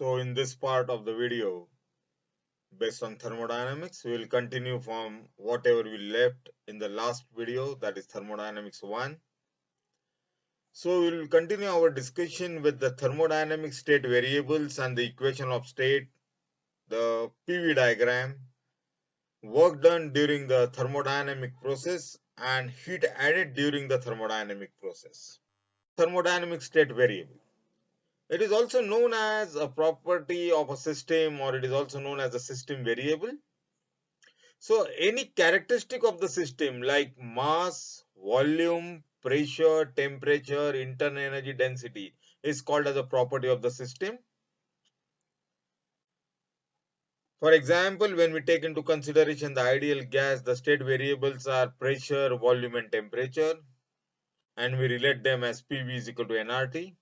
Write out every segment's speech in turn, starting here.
So in this part of the video, based on thermodynamics, we will continue from whatever we left in the last video, that is Thermodynamics 1. So we will continue our discussion with the thermodynamic state variables and the equation of state, the PV diagram, work done during the thermodynamic process, and heat added during the thermodynamic process. Thermodynamic state variable. It is also known as a property of a system, or it is also known as a system variable. So any characteristic of the system like mass, volume, pressure, temperature, internal energy density is called as a property of the system. For example, when we take into consideration the ideal gas, the state variables are pressure, volume and temperature, and we relate them as PV is equal to nRT.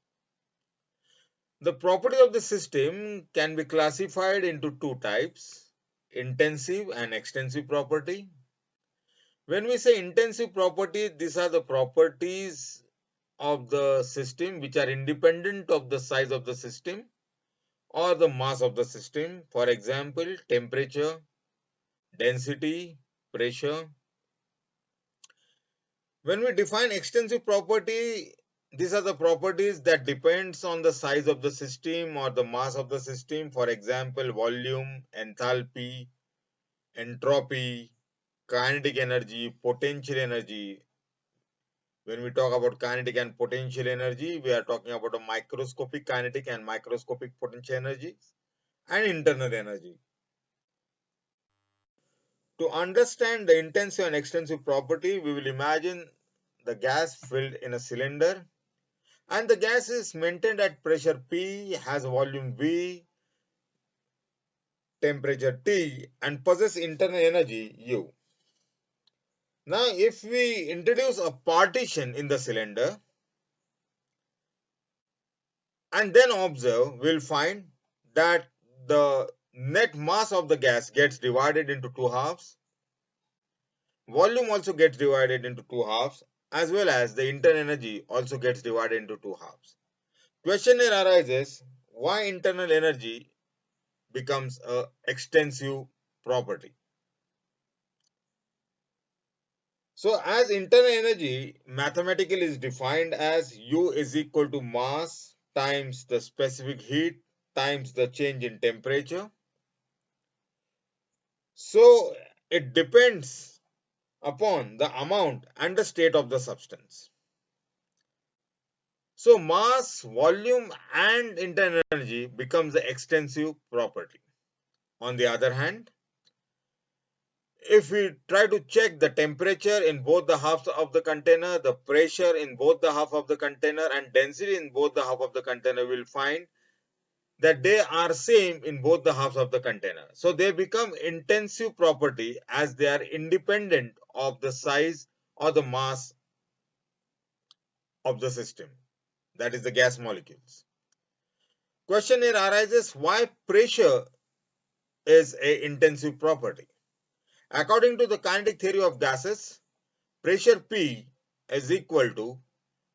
The property of the system can be classified into two types, intensive and extensive property. When we say intensive property, these are the properties of the system which are independent of the size of the system or the mass of the system. For example, temperature, density, pressure. When we define extensive property, these are the properties that depends on the size of the system or the mass of the system. For example, volume, enthalpy, entropy, kinetic energy, potential energy. When we talk about kinetic and potential energy, we are talking about a microscopic kinetic and microscopic potential energy and internal energy. To understand the intensive and extensive property, we will imagine the gas filled in a cylinder, and the gas is maintained at pressure P, has volume V, temperature T, and possess internal energy U. Now, if we introduce a partition in the cylinder and then observe, we'll find that the net mass of the gas gets divided into two halves. Volume also gets divided into two halves, as well as the internal energy also gets divided into two halves. Question here arises, why internal energy becomes an extensive property? So as internal energy mathematically is defined as U is equal to mass times the specific heat times the change in temperature. So it depends upon the amount and the state of the substance. So mass, volume and internal energy becomes the extensive property. On the other hand, if we try to check the temperature in both the halves of the container, the pressure in both the half of the container and density in both the half of the container, we'll find that they are same in both the halves of the container. So they become intensive property as they are independent of the size or the mass of the system, that is the gas molecules. Question here arises, why pressure is a intensive property? According to the kinetic theory of gases, pressure P is equal to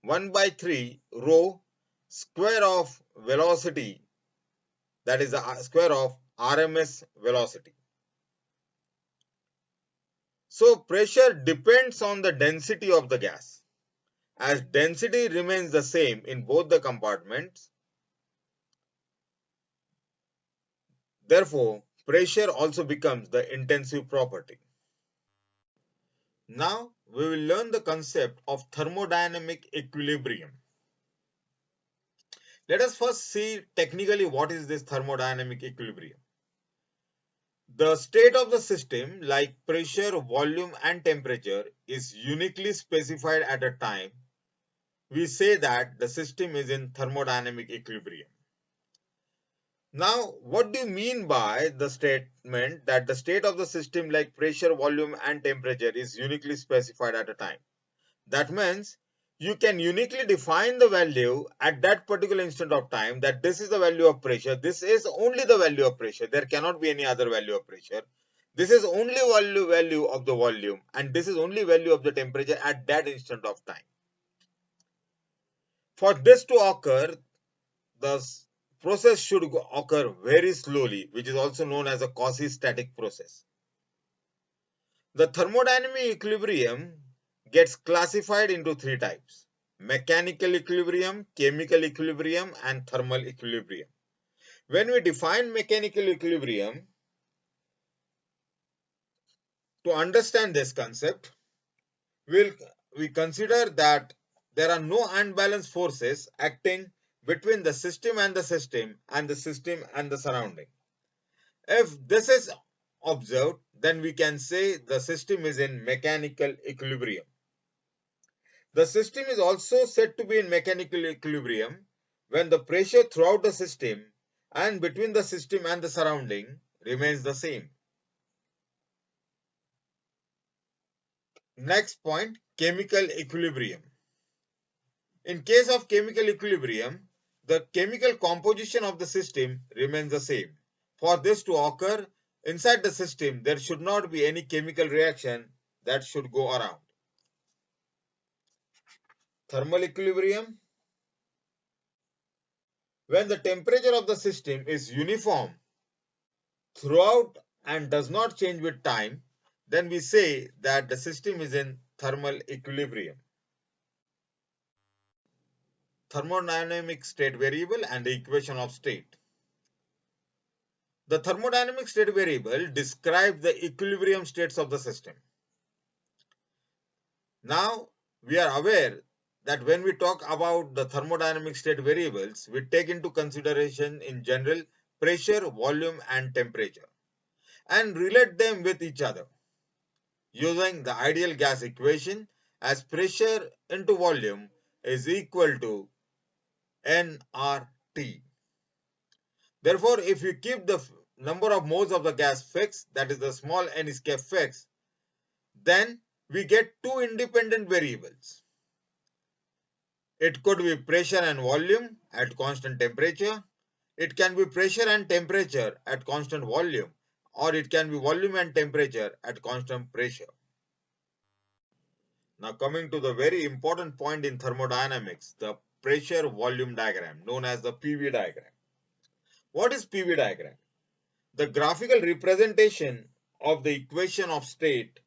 1 by 3 rho square of velocity, that is the square of RMS velocity. So pressure depends on the density of the gas. As density remains the same in both the compartments, therefore pressure also becomes the intensive property. Now we will learn the concept of thermodynamic equilibrium. Let us first see technically what is this thermodynamic equilibrium. The state of the system, like pressure, volume and temperature, is uniquely specified at a time. We say that the system is in thermodynamic equilibrium. Now, what do you mean by the statement that the state of the system like pressure, volume and temperature is uniquely specified at a time? That means you can uniquely define the value at that particular instant of time, that this is the value of pressure, this is only the value of pressure, there cannot be any other value of pressure. This is only value of the volume and this is only value of the temperature at that instant of time. For this to occur, the process should occur very slowly, which is also known as a quasi-static process. The thermodynamic equilibrium gets classified into three types: mechanical equilibrium, chemical equilibrium, and thermal equilibrium. When we define mechanical equilibrium, to understand this concept, we consider that there are no unbalanced forces acting between the system and the system and the system and the surrounding. If this is observed, then we can say the system is in mechanical equilibrium. The system is also said to be in mechanical equilibrium when the pressure throughout the system and between the system and the surrounding remains the same. Next point, chemical equilibrium. In case of chemical equilibrium, the chemical composition of the system remains the same. For this to occur, inside the system, there should not be any chemical reaction that should go around. Thermal equilibrium. When the temperature of the system is uniform throughout and does not change with time, then we say that the system is in thermal equilibrium. Thermodynamic state variable and the equation of state. The thermodynamic state variable describes the equilibrium states of the system. Now, we are aware that when we talk about the thermodynamic state variables, we take into consideration in general pressure, volume, and temperature and relate them with each other using the ideal gas equation, as pressure into volume is equal to nRT. Therefore, if you keep the number of moles of the gas fixed, that is the small n is kept fixed, then we get two independent variables. It could be pressure and volume at constant temperature. It can be pressure and temperature at constant volume, or it can be volume and temperature at constant pressure. Now coming to the very important point in thermodynamics, the pressure volume diagram known as the PV diagram. What is PV diagram? The graphical representation of the equation of state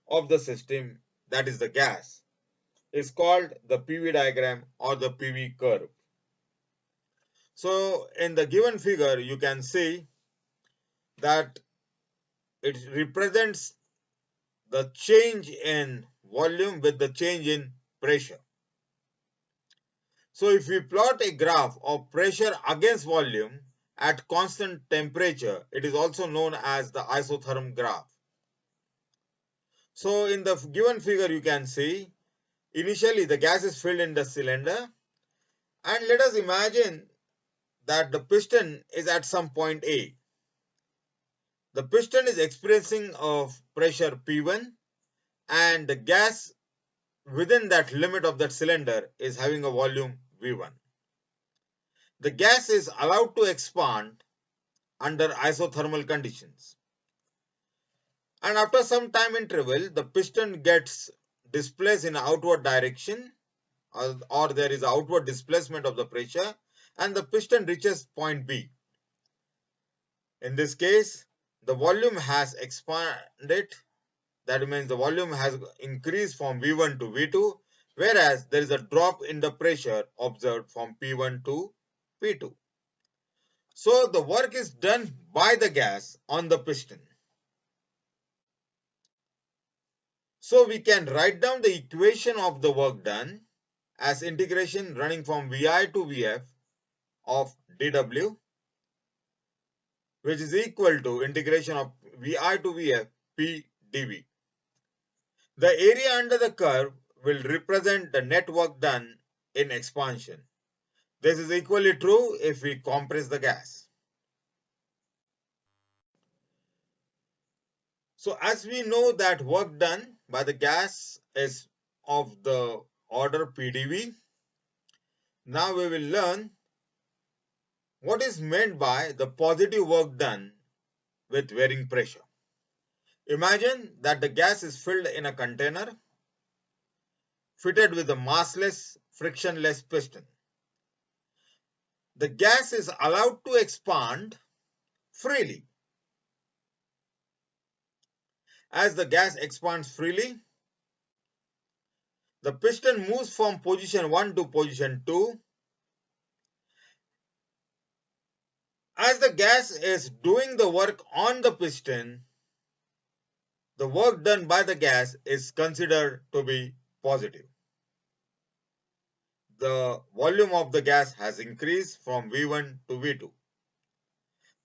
of the system, that is the gas, is called the PV diagram or the PV curve. So in the given figure, you can see that it represents the change in volume with the change in pressure. So if we plot a graph of pressure against volume at constant temperature, it is also known as the isotherm graph. So in the given figure, you can see initially the gas is filled in the cylinder, and let us imagine that the piston is at some point A. The piston is experiencing of pressure P1 and the gas within that limit of that cylinder is having a volume V1. The gas is allowed to expand under isothermal conditions. And after some time interval, the piston gets displaced in outward direction, or there is outward displacement of the pressure, and the piston reaches point B. In this case, the volume has expanded. That means the volume has increased from V1 to V2, whereas there is a drop in the pressure observed from P1 to P2. So the work is done by the gas on the piston. So we can write down the equation of the work done as integration running from Vi to Vf of dW, which is equal to integration of Vi to Vf P dV. The area under the curve will represent the net work done in expansion. This is equally true if we compress the gas. So as we know that work done by the gas is of the order PdV, now we will learn what is meant by the positive work done with varying pressure. Imagine that the gas is filled in a container fitted with a massless, frictionless piston. the gas is allowed to expand freely. As the gas expands freely, the piston moves from position 1 to position 2. As the gas is doing the work on the piston, the work done by the gas is considered to be positive. The volume of the gas has increased from V1 to V2.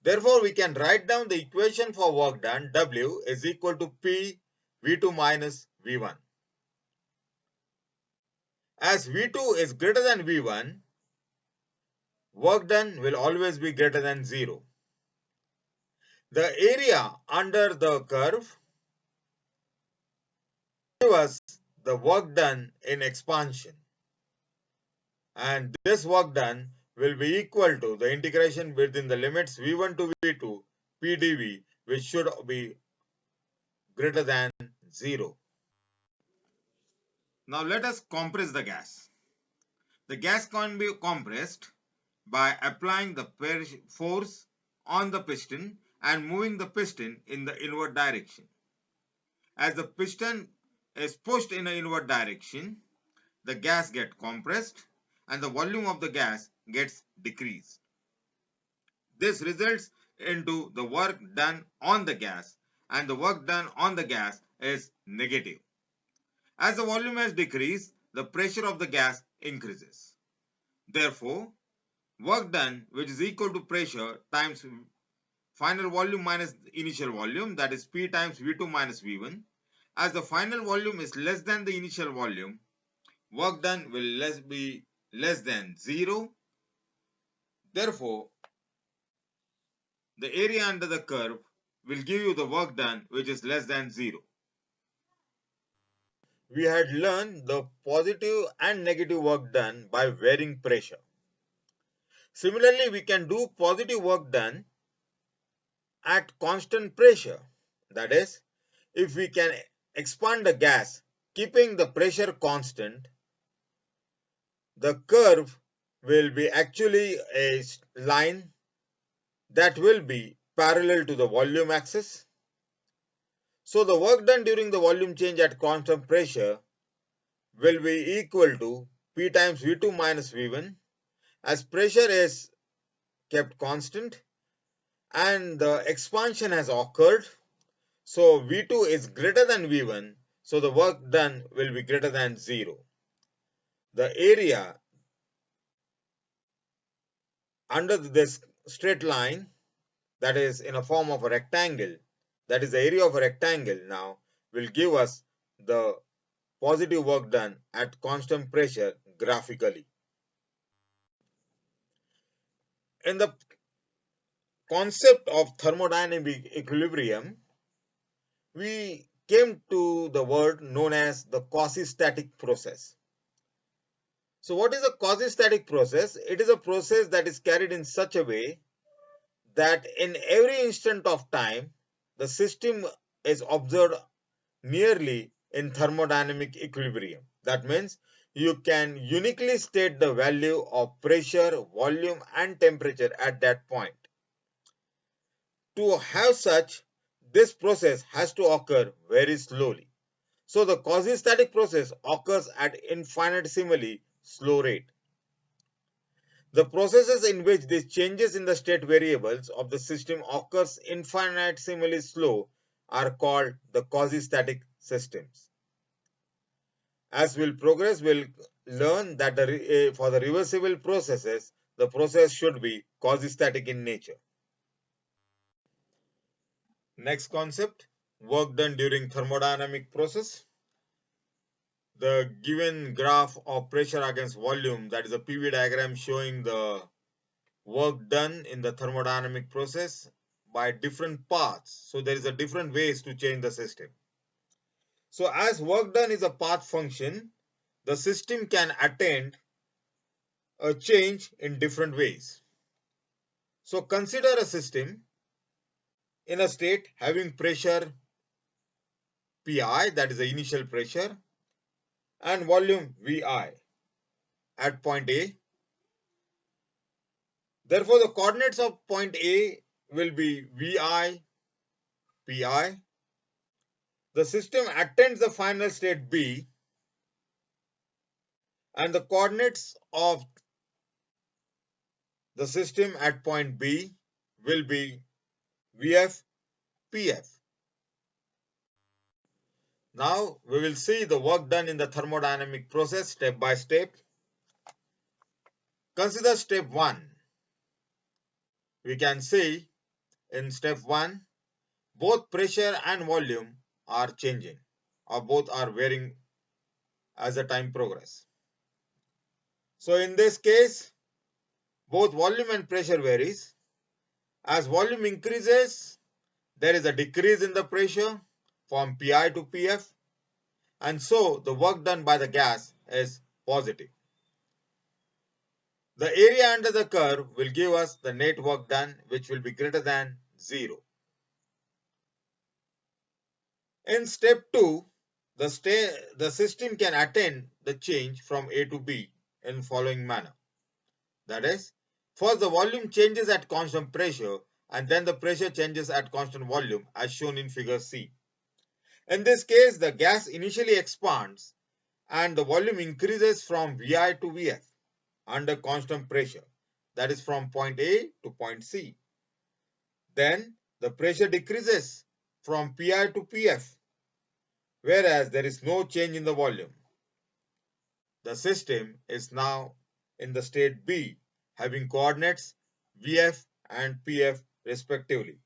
Therefore, we can write down the equation for work done, W is equal to P V2 minus V1. As V2 is greater than V1, work done will always be greater than 0. The area under the curve gives us the work done in expansion. And this work done will be equal to the integration within the limits V1 to V2 P dV, which should be greater than 0. Now let us compress the gas. The gas can be compressed by applying the force on the piston and moving the piston in the inward direction. As the piston is pushed in an inward direction, the gas gets compressed and the volume of the gas gets decreased. This results into the work done on the gas, and the work done on the gas is negative. As the volume has decreased, the pressure of the gas increases. Therefore, work done, which is equal to pressure times final volume minus initial volume, that is P times V2 minus V1. As the final volume is less than the initial volume, work done will be less than 0. Therefore, the area under the curve will give you the work done which is less than 0. We had learned the positive and negative work done by varying pressure. Similarly, we can do positive work done at constant pressure. That is, if we can expand the gas keeping the pressure constant, the curve will be actually a line that will be parallel to the volume axis. So the work done during the volume change at constant pressure will be equal to P times V2 minus V1, as pressure is kept constant and the expansion has occurred. So V2 is greater than V1, so the work done will be greater than 0. The area under this straight line, that is in a form of a rectangle, that is the area of a rectangle now, will give us the positive work done at constant pressure graphically. In the concept of thermodynamic equilibrium, we came to the word known as the quasistatic process. So what is a quasistatic process? It is a process that is carried in such a way that in every instant of time, the system is observed nearly in thermodynamic equilibrium. That means you can uniquely state the value of pressure, volume and temperature at that point. To have such, this process has to occur very slowly. So the quasistatic process occurs at infinitesimally slow rate. The processes in which these changes in the state variables of the system occurs infinitesimally slow are called the quasistatic systems. As we'll progress, we'll learn that for the reversible processes, the process should be quasistatic in nature. Next concept, work done during thermodynamic process. The given graph of pressure against volume, that is a PV diagram showing the work done in the thermodynamic process by different paths. So there is a different ways to change the system. So as work done is a path function, the system can attain a change in different ways. So consider a system in a state having pressure Pi, that is the initial pressure, and volume Vi at point A. Therefore, the coordinates of point A will be Vi, Pi. The system attains the final state B, and the coordinates of the system at point B will be Vf, Pf. Now we will see the work done in the thermodynamic process step by step. Consider step 1. We can see in step 1, both pressure and volume are changing, or both are varying as the time progresses. So in this case, both volume and pressure varies. As volume increases, there is a decrease in the pressure from Pi to Pf, and so the work done by the gas is positive. The area under the curve will give us the net work done, which will be greater than 0. In step 2, the system can attain the change from A to B in following manner. That is, first the volume changes at constant pressure, and then the pressure changes at constant volume as shown in figure C. In this case, the gas initially expands and the volume increases from Vi to Vf under constant pressure, that is from point A to point C. Then the pressure decreases from Pi to Pf, whereas there is no change in the volume. The system is now in the state B, having coordinates Vf and Pf respectively.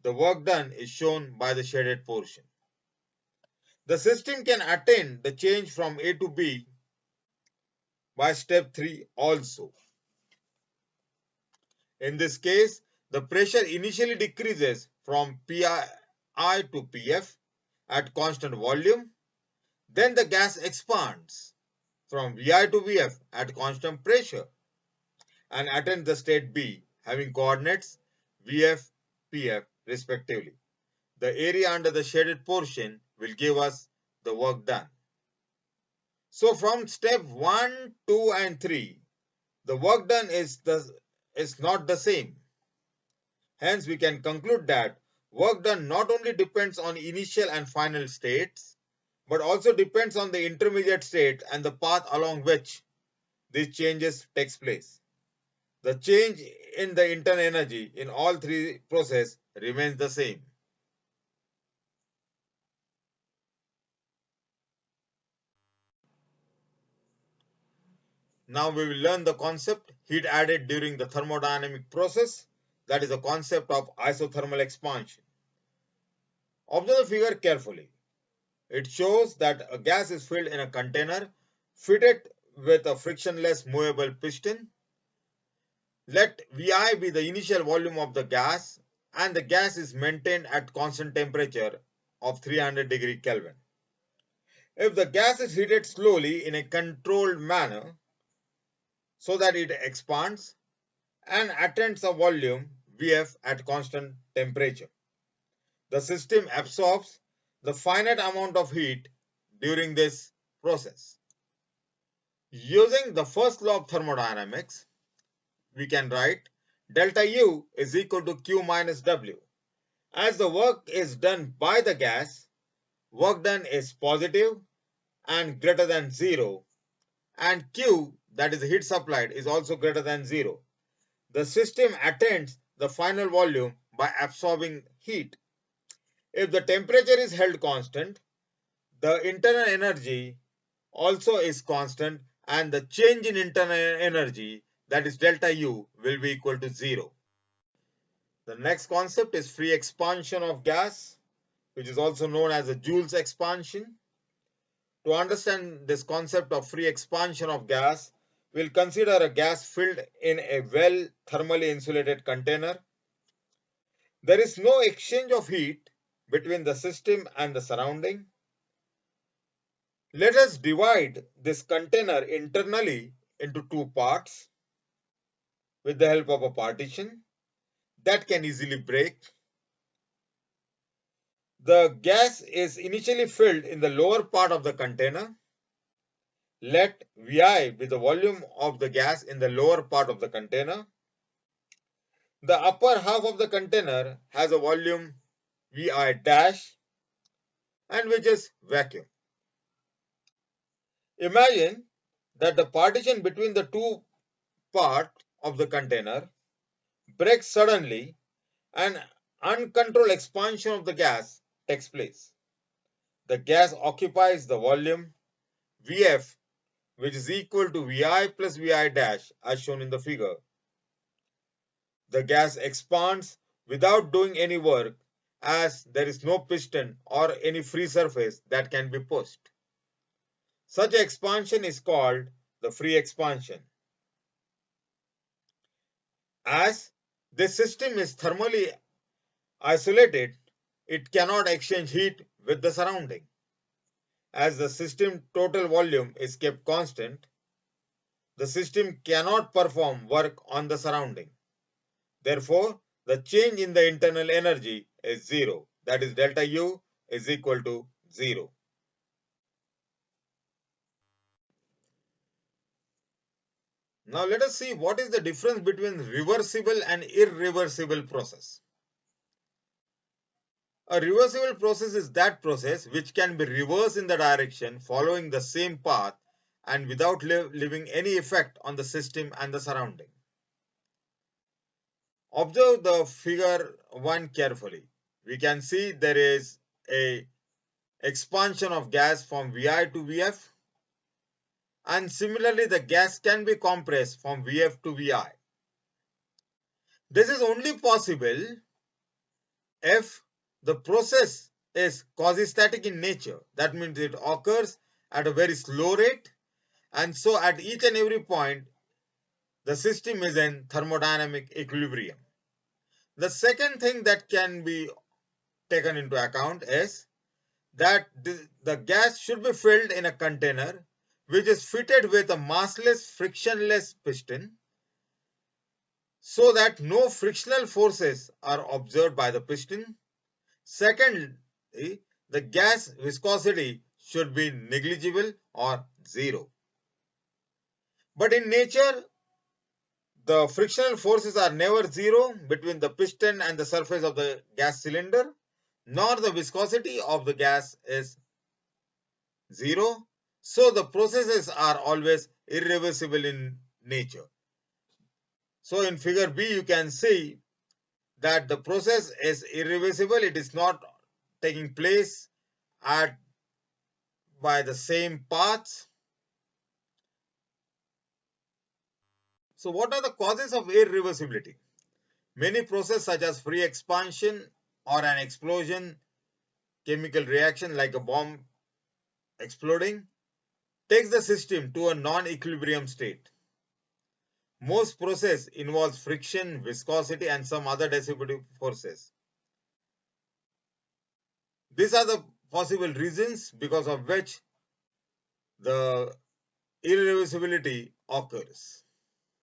The work done is shown by the shaded portion. The system can attain the change from A to B by step 3 also. In this case, the pressure initially decreases from Pi to Pf at constant volume. Then the gas expands from Vi to Vf at constant pressure and attains the state B, having coordinates Vf, Pf respectively. The area under the shaded portion will give us the work done. So from step 1, 2 and 3, the work done is not the same. Hence, we can conclude that work done not only depends on initial and final states, but also depends on the intermediate state and the path along which these changes takes place. The change in the internal energy in all three processes remains the same. Now we will learn the concept heat added during the thermodynamic process, that is the concept of isothermal expansion. Observe the figure carefully. It shows that a gas is filled in a container fitted with a frictionless movable piston. Let Vi be the initial volume of the gas, and the gas is maintained at constant temperature of 300 degree Kelvin. If the gas is heated slowly in a controlled manner so that it expands and attains a volume Vf at constant temperature, the system absorbs the finite amount of heat during this process. Using the first law of thermodynamics, we can write delta U is equal to Q minus W. As the work is done by the gas, work done is positive and greater than 0, and Q, that is the heat supplied, is also greater than 0. The system attains the final volume by absorbing heat. If the temperature is held constant, the internal energy also is constant, and the change in internal energy, that is delta U, will be equal to 0. The next concept is free expansion of gas, which is also known as the Joule's expansion. To understand this concept of free expansion of gas, we'll consider a gas filled in a well thermally insulated container. There is no exchange of heat between the system and the surrounding. Let us divide this container internally into two parts with the help of a partition that can easily break. The gas is initially filled in the lower part of the container. Let Vi be the volume of the gas in the lower part of the container. The upper half of the container has a volume Vi dash and which is vacuum. Imagine that the partition between the two parts of the container breaks suddenly and uncontrolled expansion of the gas takes place. The gas occupies the volume Vf, which is equal to Vi plus Vi dash as shown in the figure. The gas expands without doing any work as there is no piston or any free surface that can be pushed. Such expansion is called the free expansion. As this system is thermally isolated, it cannot exchange heat with the surrounding. As the system total volume is kept constant, the system cannot perform work on the surrounding. Therefore, the change in the internal energy is zero. That is, delta U is equal to 0. Now let us see what is the difference between reversible and irreversible process. A reversible process is that process which can be reversed in the direction following the same path and without leaving any effect on the system and the surrounding. Observe the figure 1 carefully. We can see there is a expansion of gas from Vi to Vf, and similarly the gas can be compressed from Vf to Vi. This is only possible if the process is quasistatic in nature. That means it occurs at a very slow rate, and so at each and every point the system is in thermodynamic equilibrium. The second thing that can be taken into account is that the gas should be filled in a container which is fitted with a massless frictionless piston so that no frictional forces are observed by the piston. Secondly, the gas viscosity should be negligible or zero. But in nature, the frictional forces are never zero between the piston and the surface of the gas cylinder, nor the viscosity of the gas is zero. So the processes are always irreversible in nature. So in figure B, you can see that the process is irreversible. It is not taking place by the same paths. So what are the causes of irreversibility? Many processes such as free expansion or an explosion, chemical reaction like a bomb exploding, takes the system to a non-equilibrium state. Most process involves friction, viscosity and some other distributive forces. These are the possible reasons because of which the irreversibility occurs.